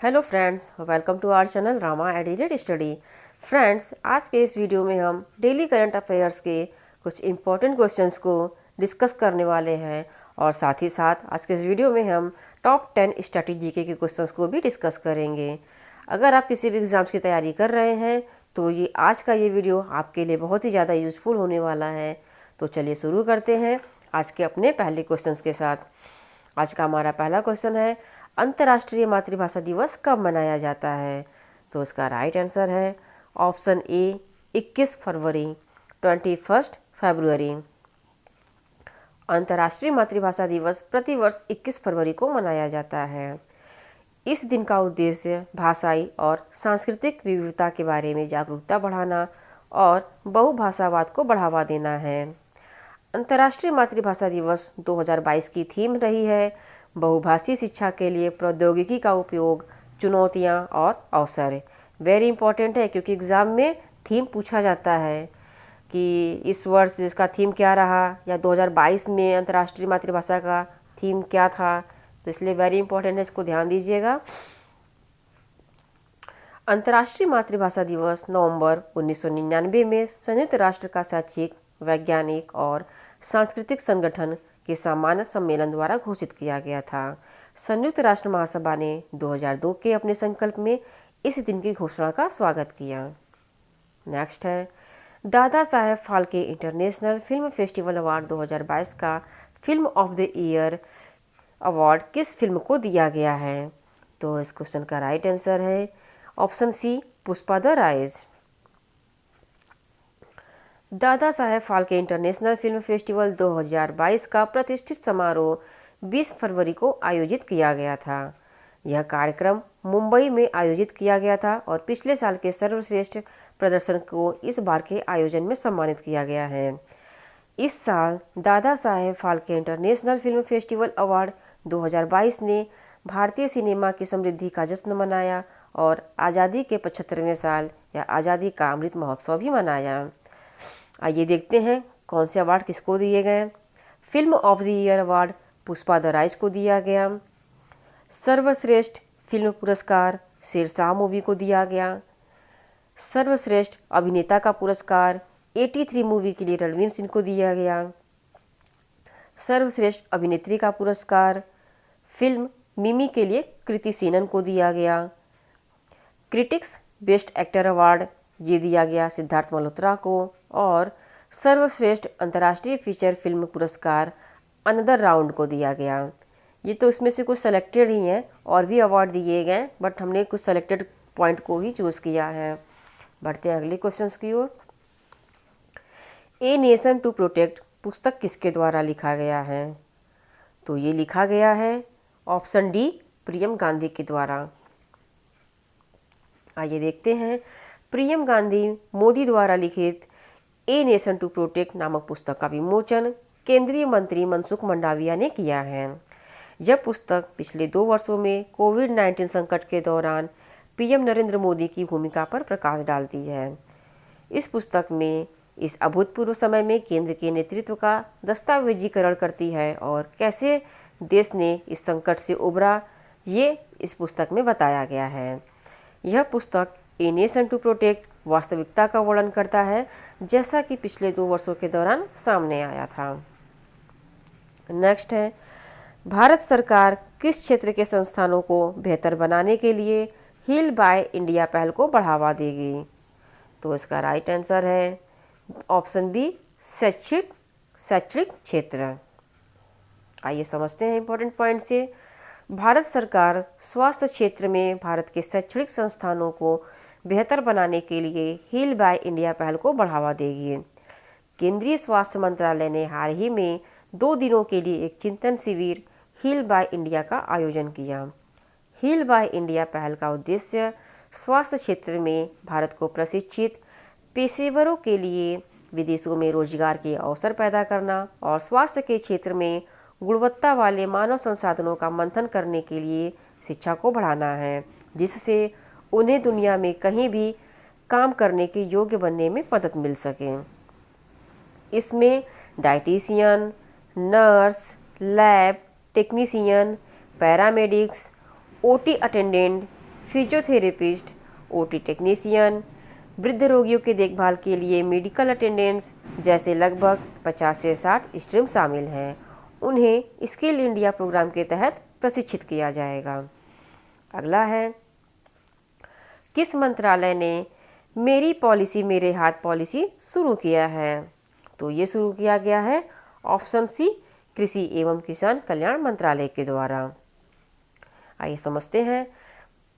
Hello friends, welcome to our channel Rama edited study. Friends, आज के इस वीडियो में हम डेली करंट अफेयर्स के कुछ इम्पोर्टेंट क्वेश्चंस को डिस्कस करने वाले हैं और साथ ही साथ आज के इस वीडियो में हम टॉप 10 स्टैटिक जीके के क्वेश्चंस को भी डिस्कस करेंगे। अगर आप किसी भी एग्ज़ाम्स की तैयारी कर रहे हैं तो ये आज का ये वीडियो आपके लिए बहुत ही ज़्यादा यूज़फुल होने वाला है। तो चलिए शुरू करते हैं आज के अपने पहले क्वेश्चंस के साथ। आज का हमारा पहला क्वेश्चन है, अंतर्राष्ट्रीय मातृभाषा दिवस कब मनाया जाता है? तो इसका राइट आंसर है ऑप्शन ए 21 फरवरी 21 फरवरी। अंतर्राष्ट्रीय मातृभाषा दिवस प्रतिवर्ष 21 फरवरी को मनाया जाता है। इस दिन का उद्देश्य भाषाई और सांस्कृतिक विविधता के बारे में जागरूकता बढ़ाना और बहुभाषावाद को बढ़ावा देना है। अंतर्राष्ट्रीय मातृभाषा दिवस 2022 की थीम रही है बहुभाषी शिक्षा के लिए प्रौद्योगिकी का उपयोग, चुनौतियां और अवसर। वेरी इंपॉर्टेंट है क्योंकि एग्ज़ाम में थीम पूछा जाता है कि इस वर्ष जिसका थीम क्या रहा या 2022 में अंतर्राष्ट्रीय मातृभाषा का थीम क्या था, तो इसलिए वेरी इंपॉर्टेंट है, इसको ध्यान दीजिएगा। अंतर्राष्ट्रीय मातृभाषा दिवस नवंबर 1999 में संयुक्त राष्ट्र का शैक्षिक, वैज्ञानिक और सांस्कृतिक संगठन के सामान्य सम्मेलन द्वारा घोषित किया गया था। संयुक्त राष्ट्र महासभा ने 2002 के अपने संकल्प में इस दिन की घोषणा का स्वागत किया। नेक्स्ट है, Dada Saheb Phalke international film festival award 2022 का film of the year award किस फिल्म को दिया गया है? तो इस क्वेश्चन का राइट आंसर है option C, Pushpa the rise. Dada Saheb Phalke international film festival 2022 का प्रतिष्ठित समारोह 20 फरवरी को आयोजित किया गया था। यह कार्यक्रम मुंबई में आयोजित किया गया था और पिछले साल के सर्वश्रेष्ठ प्रदर्शन को इस बार के आयोजन में सम्मानित किया गया है। इस साल Dada Saheb Phalke international film festival award 2022 ने भारतीय सिनेमा की समृद्धि का जश्न मनाया और आज़ादी के 75वें साल या आज़ादी का अमृत महोत्सव भी मनाया। आइए देखते हैं कौन से अवार्ड किसको दिए गए। Film of the year award Pushpa the rise को दिया गया। सर्वश्रेष्ठ फिल्म पुरस्कार शेरशाह मूवी को दिया गया। सर्वश्रेष्ठ अभिनेता का पुरस्कार 83 मूवी के लिए रणवीर सिंह को दिया गया। सर्वश्रेष्ठ अभिनेत्री का पुरस्कार फिल्म मिमी के लिए कृति सेनन को दिया गया। क्रिटिक्स बेस्ट एक्टर अवार्ड ये दिया गया सिद्धार्थ मल्होत्रा को और सर्वश्रेष्ठ अंतर्राष्ट्रीय फीचर फिल्म पुरस्कार अनदर राउंड को दिया गया। ये तो इसमें से कुछ सेलेक्टेड ही हैं, और भी अवार्ड दिए गए बट हमने कुछ सेलेक्टेड पॉइंट को ही चूज़ किया है। बढ़ते हैं अगले क्वेश्चंस की ओर। ए नेशन टू प्रोटेक्ट पुस्तक किसके द्वारा लिखा गया है? तो ये लिखा गया है ऑप्शन डी, प्रियम गांधी के द्वारा। आइए देखते हैं, प्रियम गांधी मोदी द्वारा लिखित ए नेशन टू प्रोटेक्ट नामक पुस्तक का विमोचन केंद्रीय मंत्री मनसुख मंडाविया ने किया है। यह पुस्तक पिछले 2 वर्षों में कोविड-19 संकट के दौरान पीएम नरेंद्र मोदी की भूमिका पर प्रकाश डालती है। इस पुस्तक में इस अभूतपूर्व समय में केंद्र के नेतृत्व का दस्तावेजीकरण करती है और कैसे देश ने इस संकट से उबरा, ये इस पुस्तक में बताया गया है। यह पुस्तक ए नेशन टू प्रोटेक्ट वास्तविकता का वर्णन करता है, जैसा कि पिछले 2 वर्षों के दौरान सामने आया था। नेक्स्ट है, भारत सरकार किस क्षेत्र के संस्थानों को बेहतर बनाने के लिए हील बाय इंडिया पहल को बढ़ावा देगी? तो इसका राइट आंसर है ऑप्शन बी, शैक्षिक क्षेत्र। आइए समझते हैं इंपॉर्टेंट पॉइंट से। भारत सरकार स्वास्थ्य क्षेत्र में भारत के शैक्षणिक संस्थानों को बेहतर बनाने के लिए हील बाय इंडिया पहल को बढ़ावा देगी। केंद्रीय स्वास्थ्य मंत्रालय ने हाल ही में 2 दिनों के लिए एक चिंतन शिविर हील बाय इंडिया का आयोजन किया। हील बाय इंडिया पहल का उद्देश्य स्वास्थ्य क्षेत्र में भारत को प्रशिक्षित पेशेवरों के लिए विदेशों में रोजगार के अवसर पैदा करना और स्वास्थ्य के क्षेत्र में गुणवत्ता वाले मानव संसाधनों का मंथन करने के लिए शिक्षा को बढ़ाना है, जिससे उन्हें दुनिया में कहीं भी काम करने के योग्य बनने में मदद मिल सके। इसमें dietitian, nurse, lab technician, paramedics, OT attendant, physiotherapist, OT technician, वृद्ध रोगियों की देखभाल के लिए मेडिकल अटेंडेंट्स जैसे लगभग 50 से 60 स्ट्रीम शामिल हैं। उन्हें स्किल इंडिया प्रोग्राम के तहत प्रशिक्षित किया जाएगा। अगला है, किस मंत्रालय ने मेरी पॉलिसी मेरे हाथ पॉलिसी शुरू किया है? तो ये शुरू किया गया है ऑप्शन सी, कृषि एवं किसान कल्याण मंत्रालय के द्वारा। आइए समझते हैं।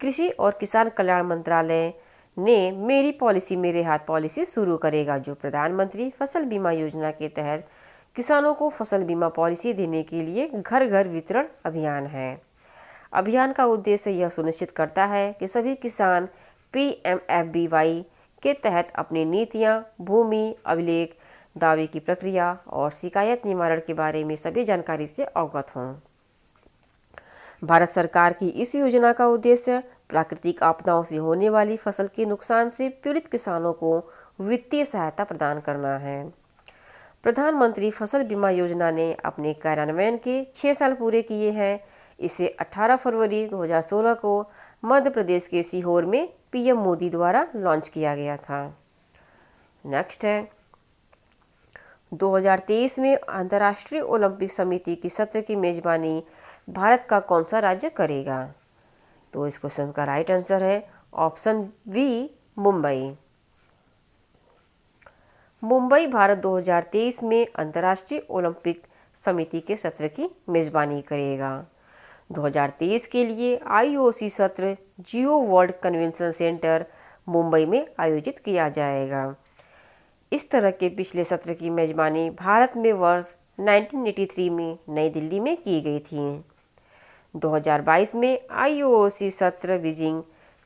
कृषि और किसान कल्याण मंत्रालय ने मेरी पॉलिसी मेरे हाथ पॉलिसी शुरू करेगा, जो प्रधानमंत्री फसल बीमा योजना के तहत किसानों को फसल बीमा पॉलिसी देने के लिए घर घर वितरण अभियान है। अभियान का उद्देश्य यह सुनिश्चित करता है कि सभी किसान PMFBY के तहत अपनी नीतियां, भूमि अभिलेख, दावे की प्रक्रिया और शिकायत निवारण के बारे में सभी जानकारी से अवगत हों। भारत सरकार की इस योजना का उद्देश्य प्राकृतिक आपदाओं से होने वाली फसल के नुकसान से पीड़ित किसानों को वित्तीय सहायता प्रदान करना है। प्रधानमंत्री फसल बीमा योजना ने अपने कार्यान्वयन के 6 साल पूरे किए हैं। इसे 18 फरवरी 2016 को मध्य प्रदेश के सीहोर में PM मोदी द्वारा लॉन्च किया गया था। नेक्स्ट है, 2023 में अंतर्राष्ट्रीय ओलंपिक समिति की सत्र की मेजबानी भारत का कौन सा राज्य करेगा? तो इस क्वेश्चन का राइट आंसर है ऑप्शन बी, मुंबई। मुंबई भारत 2023 में अंतर्राष्ट्रीय ओलंपिक समिति के सत्र की मेजबानी करेगा। 2023 के लिए IOC सत्र जियो वर्ल्ड कन्वेंशन सेंटर मुंबई में आयोजित किया जाएगा। इस तरह के पिछले सत्र की मेजबानी भारत में वर्ष 1983 में नई दिल्ली में की गई थी। 2022 में IOC सत्र बीजिंग,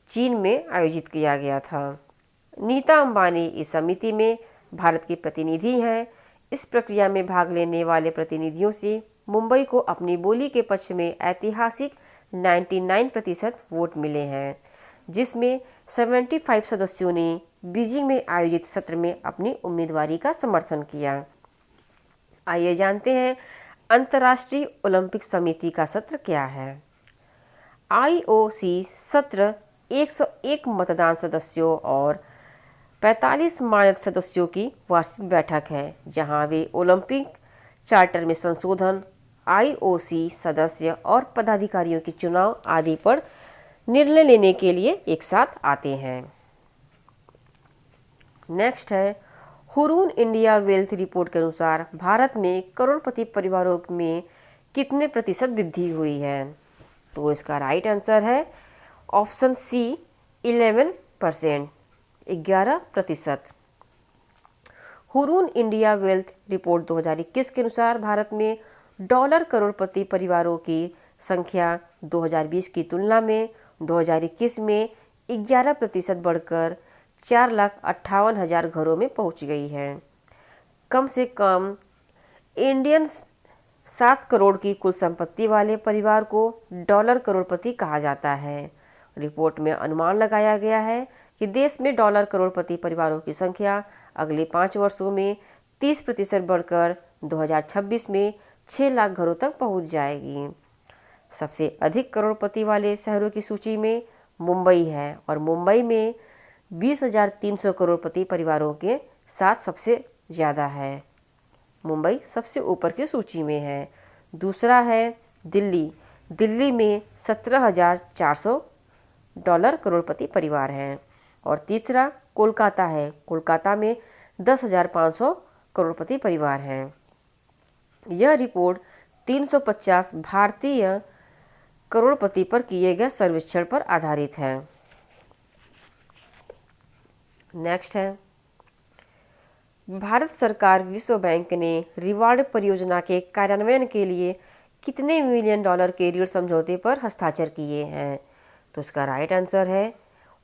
चीन में आयोजित किया गया था। नीता अंबानी इस समिति में भारत के प्रतिनिधि हैं। इस प्रक्रिया में भाग लेने वाले प्रतिनिधियों से मुंबई को अपनी बोली के पक्ष में ऐतिहासिक 99% वोट मिले हैं, जिसमें 75 सदस्यों ने बीजिंग में आयोजित सत्र में अपनी उम्मीदवारी का समर्थन किया। आइए जानते हैं अंतर्राष्ट्रीय ओलंपिक समिति का सत्र क्या है। IOC सत्र 101 मतदान सदस्यों और 45 मानद सदस्यों की वार्षिक बैठक है, जहां वे ओलंपिक चार्टर में संशोधन, IOC सदस्य और पदाधिकारियों के चुनाव आदि पर निर्णय लेने के लिए एक साथ आते हैं। नेक्स्ट है, हुरून इंडिया वेल्थ रिपोर्ट के अनुसार भारत में करोड़पति परिवारों में कितने प्रतिशत वृद्धि हुई है? तो इसका राइट आंसर है option C, 11%, 11%। Hurun India wealth report 2021 के अनुसार भारत में डॉलर करोड़पति परिवारों की संख्या 2020 की तुलना में 2021 में 11% बढ़कर 4,58,000 घरों में पहुंच गई है। कम से कम इंडियन 7 करोड़ की कुल संपत्ति वाले परिवार को डॉलर करोड़पति कहा जाता है। रिपोर्ट में अनुमान लगाया गया है कि देश में डॉलर करोड़पति परिवारों की संख्या अगले 5 वर्षों में 30% बढ़कर 2026 में 6 लाख घरों तक पहुंच जाएगी। सबसे अधिक करोड़पति वाले शहरों की सूची में मुंबई है और मुंबई में 20,300 करोड़पति परिवारों के साथ सबसे ज़्यादा है। मुंबई सबसे ऊपर की सूची में है। दूसरा है दिल्ली। दिल्ली में 17,400 डॉलर करोड़पति परिवार हैं और तीसरा कोलकाता है। कोलकाता में 10,500 करोड़पति परिवार हैं। यह रिपोर्ट 350 भारतीय करोड़पति पर किए गए सर्वेक्षण पर आधारित है। नेक्स्ट है, भारत सरकार विश्व बैंक ने रिवार्ड परियोजना के कार्यान्वयन के लिए कितने मिलियन डॉलर के ऋण समझौते पर हस्ताक्षर किए हैं? तो इसका राइट आंसर है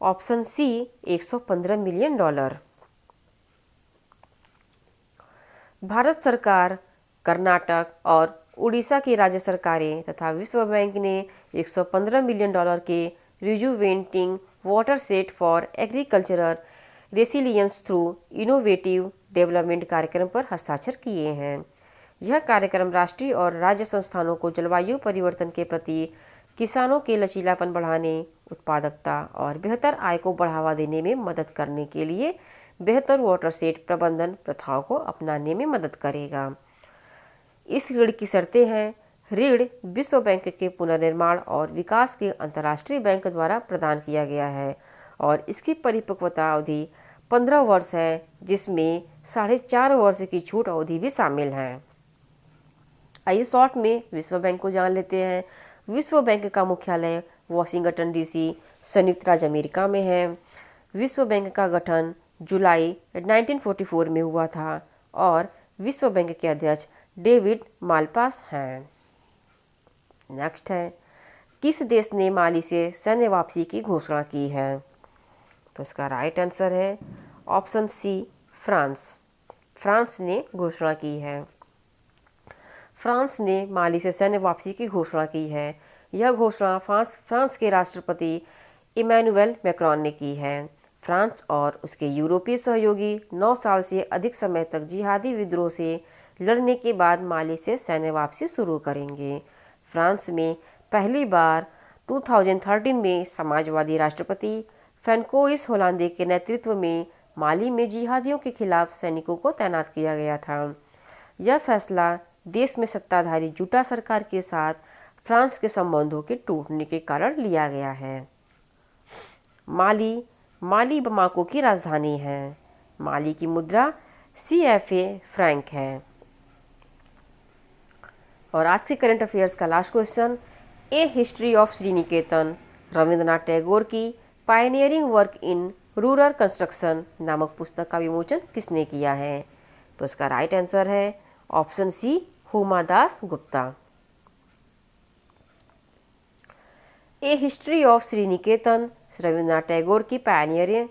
option C, 115 million dollar. Bharat सरकार, कर्नाटक और उड़ीसा की राज्य सरकारें तथा विश्व बैंक ने 115 मिलियन डॉलर के rejuvenating watershed for agricultural resilience through innovative development कार्यक्रम पर हस्ताक्षर किए हैं। यह कार्यक्रम राष्ट्रीय और राज्य संस्थानों को जलवायु परिवर्तन के प्रति किसानों के लचीलापन बढ़ाने, उत्पादकता और बेहतर आय को बढ़ावा देने में मदद करने के लिए बेहतर वाटरशेड प्रबंधन प्रथाओं को अपनाने में मदद करेगा। इस ऋण की शर्तें हैं। ऋण विश्व बैंक के पुनर्निर्माण और विकास के अंतर्राष्ट्रीय बैंक द्वारा प्रदान किया गया है और इसकी परिपक्वता अवधि 15 वर्ष है, जिसमें 4.5 वर्ष की छूट अवधि भी शामिल है। आइए शॉर्ट में विश्व बैंक को जान लेते हैं। विश्व बैंक का मुख्यालय वाशिंगटन डीसी, संयुक्त राज्य अमेरिका में है। विश्व बैंक का गठन जुलाई 1944 में हुआ था और विश्व बैंक के अध्यक्ष डेविड मालपास हैं। नेक्स्ट है, किस देश ने माली से सैन्य वापसी की घोषणा की है? तो इसका राइट आंसर है ऑप्शन सी, फ्रांस। फ्रांस ने घोषणा की है। फ्रांस ने माली से सैन्य वापसी की घोषणा की है। यह घोषणा फ्रांस के राष्ट्रपति इमैनुअल मैक्रोन ने की है। फ्रांस और उसके यूरोपीय सहयोगी 9 साल से अधिक समय तक जिहादी विद्रोह से लड़ने के बाद माली से सैन्य वापसी शुरू करेंगे। फ्रांस में पहली बार 2013 में समाजवादी राष्ट्रपति फ्रैंकोइस होलांदे के नेतृत्व में माली में जिहादियों के खिलाफ सैनिकों को तैनात किया गया था। यह फैसला देश में सत्ताधारी जुटा सरकार के साथ फ्रांस के संबंधों के टूटने के कारण लिया गया है। माली बमाको की राजधानी है। माली की मुद्रा CFA फ्रैंक है। और आज के करंट अफेयर्स का last question, A history of Sriniketan Rabindranath Tagore की pioneering work in rural construction नामक पुस्तक का विमोचन किसने किया है? तो इसका राइट आंसर है option C, Huma Das Gupta. A history of Sriniketan Rabindranath Tagore की pioneering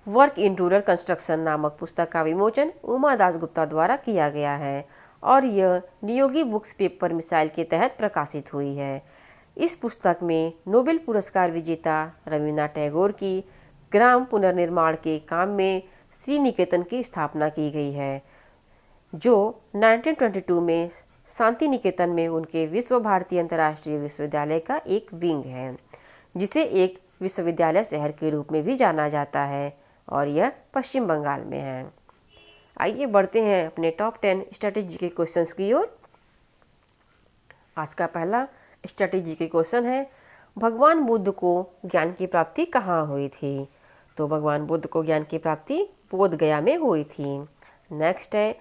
work in rural construction नामक पुस्तक का विमोचन उमा दास गुप्ता द्वारा किया गया है और यह नियोगी बुक्स पेपर मिसाइल के तहत प्रकाशित हुई है। इस पुस्तक में नोबेल पुरस्कार विजेता रविंद्रनाथ टैगोर की ग्राम पुनर्निर्माण के काम में श्रीनिकेतन की स्थापना की गई है, जो 1922 में शांति निकेतन में उनके विश्व भारती अंतर्राष्ट्रीय विश्वविद्यालय का एक विंग है, जिसे एक विश्वविद्यालय शहर के रूप में भी जाना जाता है और यह पश्चिम बंगाल में है। आइए बढ़ते हैं अपने टॉप 10 स्ट्रेटेजी के क्वेश्चंस की ओर। आज का पहला स्ट्रेटेजी के क्वेश्चन है, भगवान बुद्ध को ज्ञान की प्राप्ति कहाँ हुई थी? तो भगवान बुद्ध को ज्ञान की प्राप्ति बोध गया में हुई थी। नेक्स्ट है,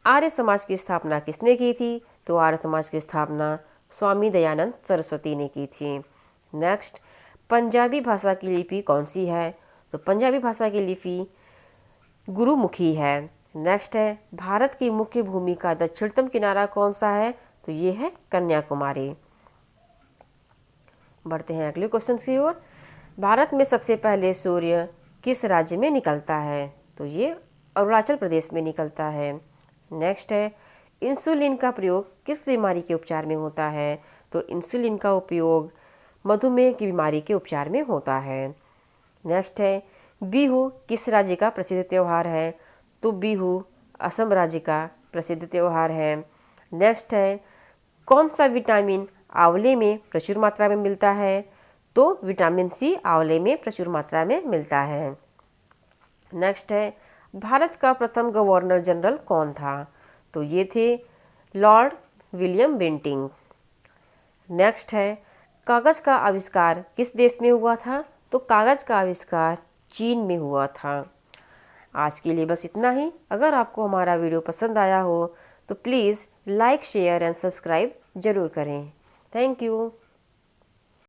आर्य समाज की स्थापना किसने की थी? तो आर्य समाज की स्थापना स्वामी दयानंद सरस्वती ने की थी। नेक्स्ट, पंजाबी भाषा की लिपि कौन सी है? तो पंजाबी भाषा की लिपि गुरुमुखी है। नेक्स्ट है, भारत की मुख्य भूमि का दक्षिणतम किनारा कौन सा है? तो ये है कन्याकुमारी। बढ़ते हैं अगले क्वेश्चन की ओर। भारत में सबसे पहले सूर्य किस राज्य में निकलता है? तो ये अरुणाचल प्रदेश में निकलता है। नेक्स्ट है, इंसुलिन का प्रयोग किस बीमारी के उपचार में होता है? तो इंसुलिन का उपयोग मधुमेह की बीमारी के उपचार में होता है। नेक्स्ट है, बिहू किस राज्य का प्रसिद्ध त्यौहार है? तो बिहू असम राज्य का प्रसिद्ध त्यौहार है। नेक्स्ट है, कौन सा विटामिन आंवले में प्रचुर मात्रा में मिलता है? तो विटामिन सी आंवले में प्रचुर मात्रा में मिलता है। नेक्स्ट है, भारत का प्रथम गवर्नर जनरल कौन था? तो ये थे लॉर्ड विलियम बेंटिंग। नेक्स्ट है, कागज़ का आविष्कार किस देश में हुआ था? तो कागज़ का आविष्कार चीन में हुआ था। आज के लिए बस इतना ही। अगर आपको हमारा वीडियो पसंद आया हो तो please like, share and subscribe जरूर करें। Thank you.